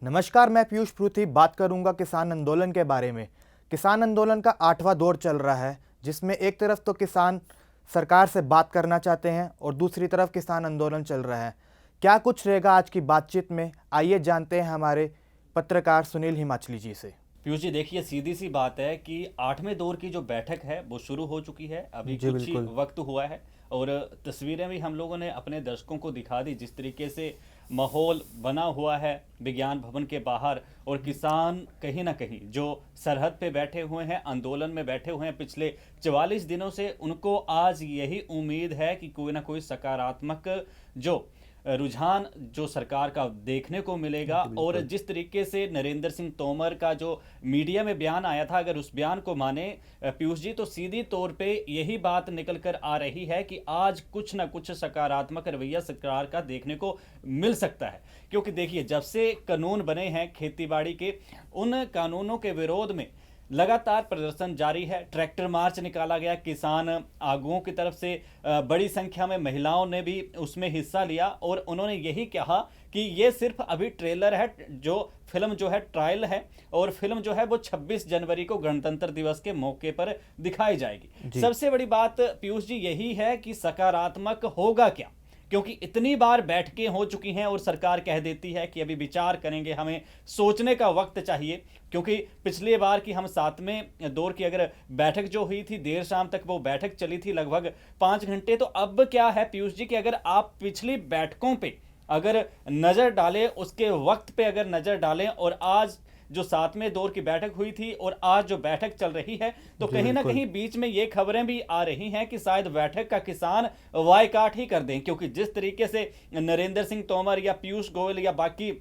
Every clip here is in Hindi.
नमस्कार, मैं पीयूष पृथ्वी बात करूंगा किसान आंदोलन के बारे में। किसान आंदोलन का 8वां दौर चल रहा है, जिसमें एक तरफ तो किसान सरकार से बात करना चाहते हैं और दूसरी तरफ किसान आंदोलन चल रहा है। क्या कुछ रहेगा आज की बातचीत में, आइए जानते हैं हमारे पत्रकार सुनील हिमाचली जी से। पीयूष जी, देखिए सीधी सी बात है कि 8वें दौर की जो बैठक है वो शुरू हो चुकी है। अभी जी कुछ ही बिल्कुल। वक्त हुआ है और तस्वीरें भी हम लोगों ने अपने दर्शकों को दिखा दी, जिस तरीके से माहौल बना हुआ है विज्ञान भवन के बाहर। और किसान कहीं ना कहीं जो सरहद पे बैठे हुए हैं, आंदोलन में बैठे हुए हैं पिछले 44 दिनों से, उनको आज यही उम्मीद है कि कोई ना कोई सकारात्मक जो रुझान जो सरकार का देखने को मिलेगा। जी और बिल्कुल। जिस तरीके से नरेंद्र सिंह तोमर का जो मीडिया में बयान आया था, अगर उस बयान को माने पीयूष जी, तो सीधी तौर पे यही बात निकल कर आ रही है कि आज कुछ ना कुछ सकारात्मक रवैया सरकार का देखने को मिल सकता है। क्योंकि देखिए, जब से कानून बने हैं खेतीबाड़ी के, उन कानूनों के विरोध में लगातार प्रदर्शन जारी है। ट्रैक्टर मार्च निकाला गया किसान आगुओं की तरफ से, बड़ी संख्या में महिलाओं ने भी उसमें हिस्सा लिया और उन्होंने यही कहा कि ये सिर्फ अभी ट्रेलर है, जो फिल्म जो है ट्रायल है, और फिल्म जो है वो 26 जनवरी को गणतंत्र दिवस के मौके पर दिखाई जाएगी। जी सबसे बड़ी बात पीयूष जी यही है कि सकारात्मक होगा क्या, क्योंकि इतनी बार बैठकें हो चुकी हैं और सरकार कह देती है कि अभी विचार करेंगे, हमें सोचने का वक्त चाहिए। क्योंकि पिछली बार की हम 7वें दौर की अगर बैठक जो हुई थी, देर शाम तक वो बैठक चली थी, लगभग 5 घंटे। तो अब क्या है पीयूष जी कि अगर आप पिछली बैठकों पे अगर नज़र डालें, उसके वक्त पे अगर नज़र डालें, और आज जो 7वें दौर की बैठक हुई थी और आज जो बैठक चल रही है, तो जी कहीं ना बिल्कुल। कहीं बीच में ये खबरें भी आ रही हैं कि शायद बैठक का किसान वायकाट ही कर दें। क्योंकि जिस तरीके से नरेंद्र सिंह तोमर या पीयूष गोयल या बाकी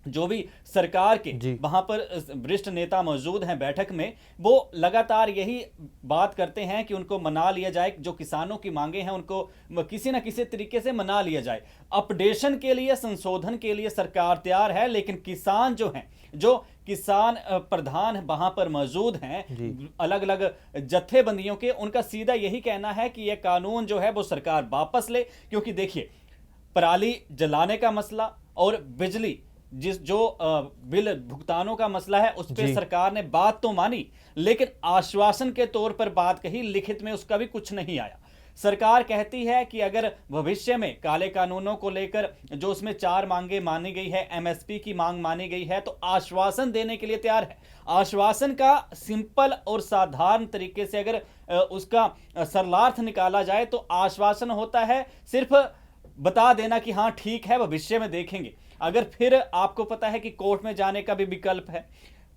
जो भी सरकार के जी वहां पर वरिष्ठ नेता मौजूद हैं बैठक में, वो लगातार यही बात करते हैं कि उनको मना लिया जाए, जो किसानों की मांगे हैं उनको किसी ना किसी तरीके से मना लिया जाए। अपडेशन के लिए, संशोधन के लिए सरकार तैयार है, लेकिन किसान जो हैं, जो किसान प्रधान वहां पर मौजूद हैं जी अलग अलग जत्थेबंदियों के, उनका सीधा यही कहना है कि यह कानून जो है वो सरकार वापस ले। क्योंकि देखिए, पराली जलाने का मसला और बिजली जिस जो बिल भुगतानों का मसला है, उस पर जी सरकार ने बात तो मानी, लेकिन आश्वासन के तौर पर बात कही, लिखित में उसका भी कुछ नहीं आया। सरकार कहती है कि अगर भविष्य में काले कानूनों को लेकर जो उसमें 4 मांगे मानी गई है, एमएसपी की मांग मानी गई है, तो आश्वासन देने के लिए तैयार है। आश्वासन का सिंपल और साधारण तरीके से अगर उसका सरलार्थ निकाला जाए, तो आश्वासन होता है सिर्फ बता देना कि हाँ ठीक है, भविष्य में देखेंगे। अगर फिर आपको पता है कि कोर्ट में जाने का भी विकल्प है।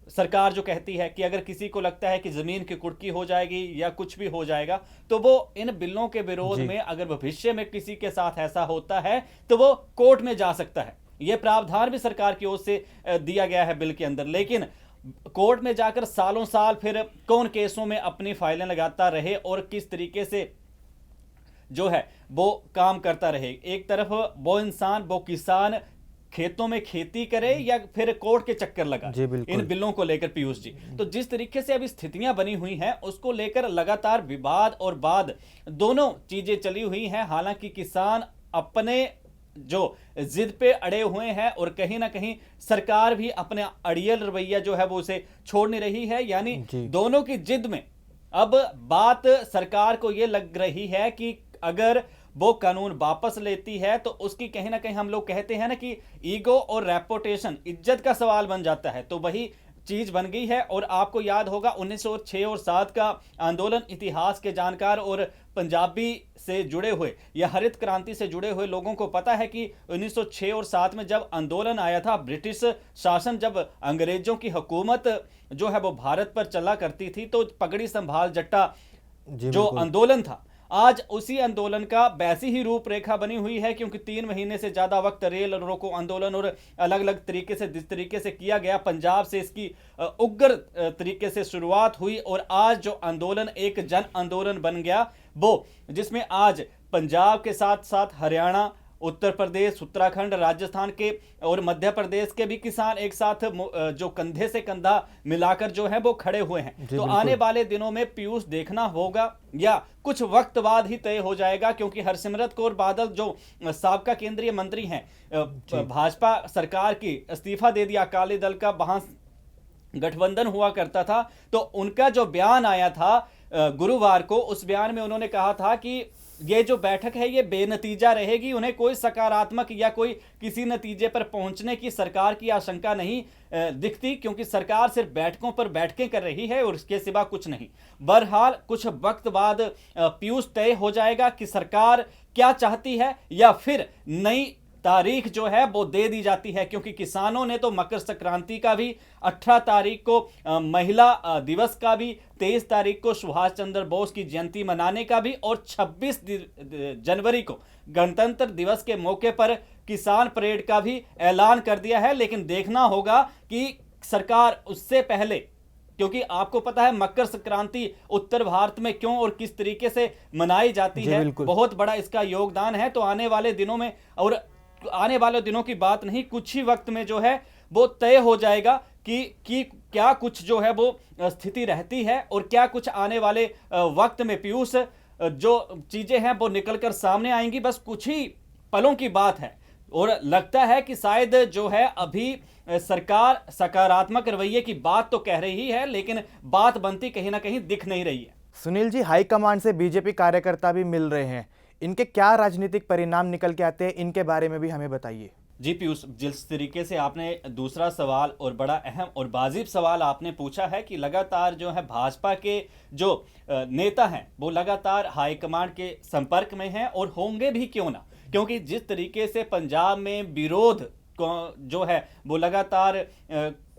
सरकार जो कहती है कि अगर किसी को लगता है कि जमीन की कुर्की हो जाएगी या कुछ भी हो जाएगा, तो वो इन बिलों के विरोध जी में, अगर भविष्य में किसी के साथ ऐसा होता है, तो वो कोर्ट में जा सकता है। यह प्रावधान भी सरकार की ओर से दिया गया है बिल के अंदर। लेकिन कोर्ट में जाकर सालों साल फिर कौन केसों में अपनी फाइलें लगाता रहे और किस तरीके से जो है वो काम करता रहे। एक तरफ वो इंसान, वो किसान खेतों में खेती करे या फिर कोर्ट के चक्कर लगा जी इन बिल्कुल। बिलों को लेकर पीयूष जी। तो जिस तरीके से अभी स्थितियां बनी हुई हैं, उसको लेकर लगातार विवाद और वाद दोनों चीजें चली हुई हैं। हालांकि किसान अपने जो जिद पे अड़े हुए हैं और कहीं ना कहीं सरकार भी अपने अड़ियल रवैया जो है वो उसे छोड़ नहीं रही है। यानी जी दोनों की जिद में अब बात सरकार को ये लग रही है कि अगर वो कानून वापस लेती है, तो उसकी कहीं ना कहीं, हम लोग कहते हैं ना कि ईगो और रेपुटेशन, इज्जत का सवाल बन जाता है। तो वही चीज बन गई है। और आपको याद होगा 1906 और 7 का आंदोलन, इतिहास के जानकार और पंजाबी से जुड़े हुए या हरित क्रांति से जुड़े हुए लोगों को पता है कि 1906 और 7 में जब आंदोलन आया था, ब्रिटिश शासन, जब अंग्रेजों की हुकूमत जो है वो भारत पर चला करती थी, तो पगड़ी संभाल जट्टा जी जो बिल्कुल। आंदोलन था, आज उसी आंदोलन का वैसी ही रूपरेखा बनी हुई है। क्योंकि 3 महीने से ज्यादा वक्त रेल रोको आंदोलन और अलग अलग तरीके से, जिस तरीके से किया गया, पंजाब से इसकी उग्र तरीके से शुरुआत हुई और आज जो आंदोलन एक जन आंदोलन बन गया, वो जिसमें आज पंजाब के साथ साथ हरियाणा उत्तर प्रदेश, उत्तराखंड, राजस्थान के और मध्य प्रदेश के भी किसान एक साथ जो कंधे से कंधा मिलाकर जो है वो खड़े हुए हैं। तो आने वाले दिनों में पीयूष देखना होगा या कुछ वक्त बाद ही तय हो जाएगा, क्योंकि हरसिमरत कौर बादल जो साबका केंद्रीय मंत्री हैं, भाजपा सरकार की इस्तीफा दे दिया, अकाली दल का वहां गठबंधन हुआ करता था, तो उनका जो बयान आया था गुरुवार को, उस बयान में उन्होंने कहा था कि ये जो बैठक है ये बेनतीजा रहेगी, उन्हें कोई सकारात्मक या कोई किसी नतीजे पर पहुंचने की सरकार की आशंका नहीं दिखती, क्योंकि सरकार सिर्फ बैठकों पर बैठकें कर रही है और इसके सिवा कुछ नहीं। बहरहाल कुछ वक्त बाद पीयूष तय हो जाएगा कि सरकार क्या चाहती है, या फिर नई तारीख जो है वो दे दी जाती है, क्योंकि किसानों ने तो मकर संक्रांति का भी, 18 तारीख को महिला दिवस का भी, 23 तारीख को सुभाष चंद्र बोस की जयंती मनाने का भी, और 26 जनवरी को गणतंत्र दिवस के मौके पर किसान परेड का भी ऐलान कर दिया है। लेकिन देखना होगा कि सरकार उससे पहले, क्योंकि आपको पता है मकर संक्रांति उत्तर भारत में क्यों और किस तरीके से मनाई जाती है, बहुत बड़ा इसका योगदान है। तो आने वाले दिनों में, और आने वाले दिनों की बात नहीं, कुछ ही वक्त में जो है वो तय हो जाएगा कि क्या कुछ जो है वो स्थिति रहती है और क्या कुछ आने वाले वक्त में पीयूष जो चीजें हैं वो निकलकर सामने आएंगी। बस कुछ ही पलों की बात है, और लगता है कि शायद जो है अभी सरकार सकारात्मक रवैये की बात तो कह रही है, लेकिन बात बनती कहीं ना कहीं दिख नहीं रही है। सुनील जी, हाईकमान से बीजेपी कार्यकर्ता भी मिल रहे हैं, इनके क्या राजनीतिक परिणाम निकल के आते हैं, इनके बारे में भी हमें बताइए। जी पीयूष, जिस तरीके से आपने दूसरा सवाल और बड़ा अहम और वाजिब सवाल आपने पूछा है कि लगातार जो है भाजपा के जो नेता हैं वो लगातार हाईकमांड के संपर्क में हैं, और होंगे भी क्यों ना, क्योंकि जिस तरीके से पंजाब में विरोध जो है वो लगातार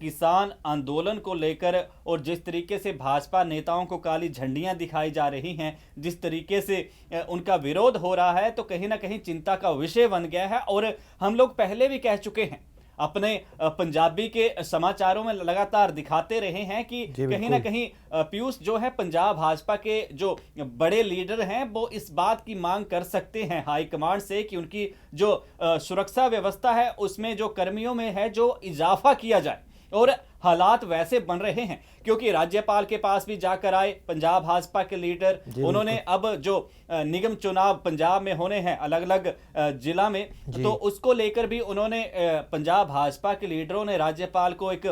किसान आंदोलन को लेकर, और जिस तरीके से भाजपा नेताओं को काली झंडियां दिखाई जा रही हैं, जिस तरीके से उनका विरोध हो रहा है, तो कहीं ना कहीं चिंता का विषय बन गया है। और हम लोग पहले भी कह चुके हैं, अपने पंजाबी के समाचारों में लगातार दिखाते रहे हैं कि कहीं ना कहीं पीयूष जो है पंजाब भाजपा के जो बड़े लीडर हैं वो इस बात की मांग कर सकते हैं हाईकमांड से कि उनकी जो सुरक्षा व्यवस्था है उसमें जो कर्मियों में है जो इजाफा किया जाए। और हालात वैसे बन रहे हैं, क्योंकि राज्यपाल के पास भी जाकर आए पंजाब भाजपा के लीडर, उन्होंने अब जो निगम चुनाव पंजाब में होने हैं अलग अलग जिला में, तो उसको लेकर भी उन्होंने पंजाब भाजपा के लीडरों ने राज्यपाल को एक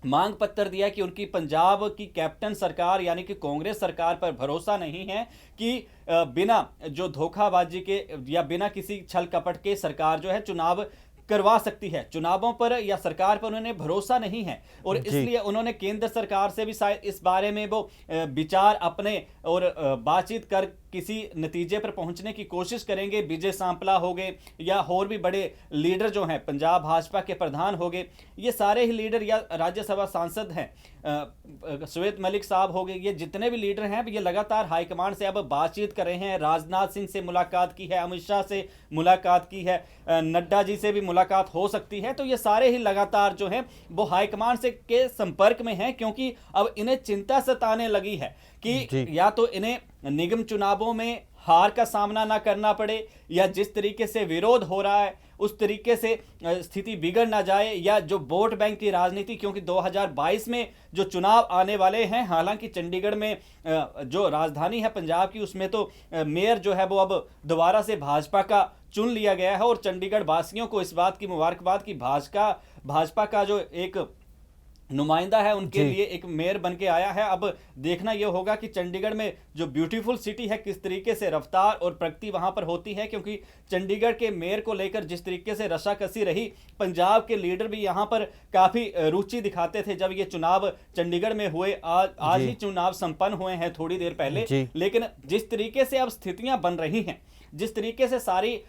मांग पत्र दिया कि उनकी पंजाब की कैप्टन सरकार यानी कि कांग्रेस सरकार पर भरोसा नहीं है कि बिना जो धोखाबाजी के या बिना किसी छल कपट के सरकार जो है चुनाव करवा सकती है। चुनावों पर या सरकार पर उन्हें भरोसा नहीं है, और इसलिए उन्होंने केंद्र सरकार से भी शायद इस बारे में वो विचार अपने और बातचीत कर किसी नतीजे पर पहुंचने की कोशिश करेंगे। विजय सांपला हो गए या और भी बड़े लीडर जो हैं, पंजाब भाजपा के प्रधान हो गए, ये सारे ही लीडर, या राज्यसभा सांसद हैं श्वेत मलिक साहब हो गए, ये जितने भी लीडर हैं ये लगातार हाईकमांड से अब बातचीत कर रहे हैं। राजनाथ सिंह से मुलाकात की है, अमित शाह से मुलाकात की है, नड्डा जी से भी मुलाकात हो सकती है। तो ये सारे ही लगातार जो हैं वो हाईकमांड से के संपर्क में हैं, क्योंकि अब इन्हें चिंता सताने लगी है कि या तो इन्हें निगम चुनावों में हार का सामना ना करना पड़े, या जिस तरीके से विरोध हो रहा है उस तरीके से स्थिति बिगड़ ना जाए, या जो वोट बैंक की राजनीति, क्योंकि 2022 में जो चुनाव आने वाले हैं, हालांकि चंडीगढ़ में जो राजधानी है पंजाब की उसमें तो मेयर जो है वो अब दोबारा से भाजपा का चुन लिया गया है, और चंडीगढ़ वासियों को इस बात की मुबारकबाद कि भाजपा का जो एक नुमाइंदा है उनके लिए एक मेयर बन के आया है। अब देखना यह होगा कि चंडीगढ़ में जो ब्यूटीफुल सिटी है किस तरीके से रफ्तार और प्रगति वहां पर होती है, क्योंकि चंडीगढ़ के मेयर को लेकर जिस तरीके से रशाकसी रही, पंजाब के लीडर भी यहां पर काफी रुचि दिखाते थे जब ये चुनाव चंडीगढ़ में हुए। आज ही चुनाव संपन्न हुए हैं थोड़ी देर पहले, लेकिन जिस तरीके से अब स्थितियां बन रही हैं, जिस तरीके से सारी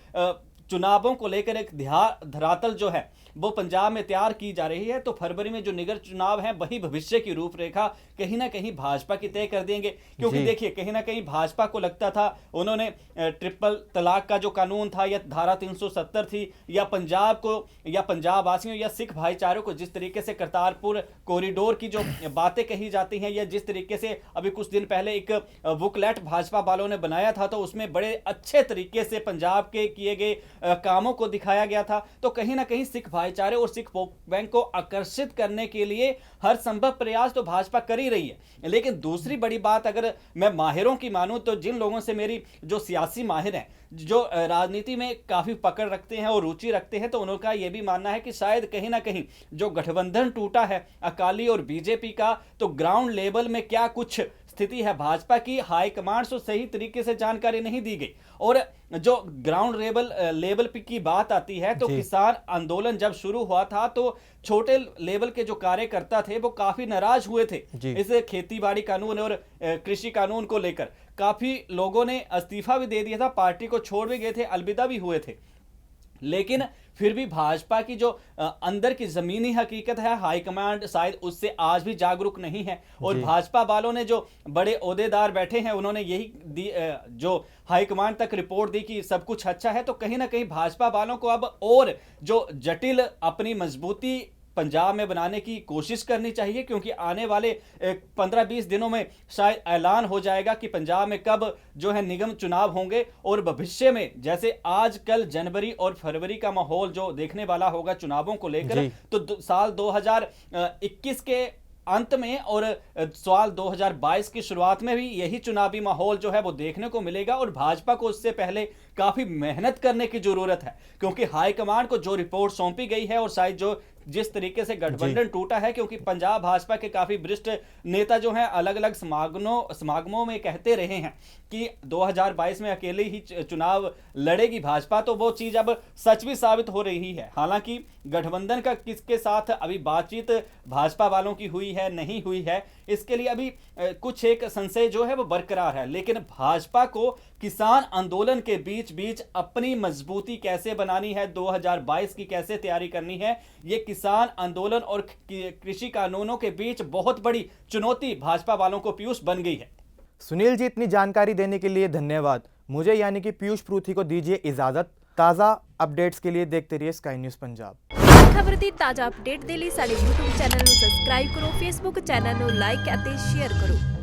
चुनावों को लेकर एक धरातल जो है वो पंजाब में तैयार की जा रही है, तो फरवरी में जो निगर चुनाव है वही भविष्य की रूपरेखा कहीं ना कहीं भाजपा की तय कर देंगे। क्योंकि देखिए कहीं ना कहीं भाजपा को लगता था, उन्होंने ट्रिपल तलाक का जो कानून था या धारा 370 थी, या पंजाब को या पंजाब वासियों या सिख भाईचारे को जिस तरीके से करतारपुर कॉरिडोर की जो बातें कही जाती हैं, या जिस तरीके से अभी कुछ दिन पहले एक बुकलेट भाजपा वालों ने बनाया था, तो उसमें बड़े अच्छे तरीके से पंजाब के किए गए कामों को दिखाया गया था। तो कहीं ना कहीं सिख भाईचारे और सिख वोट बैंक को आकर्षित करने के लिए हर संभव प्रयास तो भाजपा कर ही रही है। लेकिन दूसरी बड़ी बात, अगर मैं माहिरों की मानूं, तो जिन लोगों से मेरी जो सियासी माहिर हैं, जो राजनीति में काफी पकड़ रखते हैं और रुचि रखते हैं, तो उनका यह भी मानना है कि शायद कहीं ना कहीं जो गठबंधन टूटा है अकाली और बीजेपी का, तो ग्राउंड लेवल में क्या कुछ स्थिति है भाजपा की, हाईकमांड से सही तरीके से जानकारी नहीं दी गई। और जो ग्राउंड लेवल की बात आती है, तो किसान आंदोलन जब शुरू हुआ था तो छोटे लेवल के जो कार्यकर्ता थे वो काफी नाराज हुए थे इस खेतीबाड़ी कानून और कृषि कानून को लेकर। काफी लोगों ने इस्तीफा भी दे दिया था, पार्टी को छोड़ भी गए थे, अलविदा भी हुए थे। लेकिन फिर भी भाजपा की जो अंदर की जमीनी हकीकत है, हाईकमांड शायद उससे आज भी जागरूक नहीं है। और भाजपा वालों ने जो बड़े ओहदेदार बैठे हैं, उन्होंने यही जो हाईकमांड तक रिपोर्ट दी कि सब कुछ अच्छा है। तो कहीं ना कहीं भाजपा वालों को अब और जो जटिल अपनी मजबूती पंजाब में बनाने की कोशिश करनी चाहिए, क्योंकि आने वाले 15-20 दिनों में शायद ऐलान हो जाएगा कि पंजाब में कब जो है निगम चुनाव होंगे। और भविष्य में जैसे आजकल जनवरी और फरवरी का माहौल जो देखने वाला होगा चुनावों को लेकर, तो साल 2021 के अंत में और साल 2022 की शुरुआत में भी यही चुनावी माहौल जो है वो देखने को मिलेगा। और भाजपा को उससे पहले काफी मेहनत करने की जरूरत है, क्योंकि हाईकमांड को जो रिपोर्ट सौंपी गई है और शायद जो जिस तरीके से गठबंधन टूटा है, क्योंकि पंजाब भाजपा के काफी वरिष्ठ नेता जो हैं अलग अलग समागमों में कहते रहे हैं कि 2022 में अकेले ही चुनाव लड़ेगी भाजपा, तो वो चीज अब सच भी साबित हो रही है। हालांकि गठबंधन का किसके साथ अभी बातचीत भाजपा वालों की हुई है नहीं हुई है, इसके लिए अभी कुछ एक संशय जो है वो बरकरार है। लेकिन भाजपा को किसान आंदोलन के बीच बीच अपनी मजबूती कैसे बनानी है, 2022 की कैसे तैयारी करनी है, ये किसान आंदोलन और कृषि कानूनों के बीच बहुत बड़ी चुनौती भाजपा वालों को पीयूष बन गई है। सुनील जी, इतनी जानकारी देने के लिए धन्यवाद। मुझे यानी कि पीयूष पृथ्वी को दीजिए इजाजत। ताज़ा अपडेट्स के लिए देखते रहिए स्काई न्यूज़ पंजाब। खबर दी ताज़ा अपडेट दे ਲਈ ਸਾਡੇ YouTube ਚੈਨਲ ਨੂੰ ਸਬਸਕ੍ਰਾਈਬ ਕਰੋ, Facebook ਚੈਨਲ ਨੂੰ ਲਾਈਕ ਅਤੇ ਸ਼ੇਅਰ ਕਰੋ।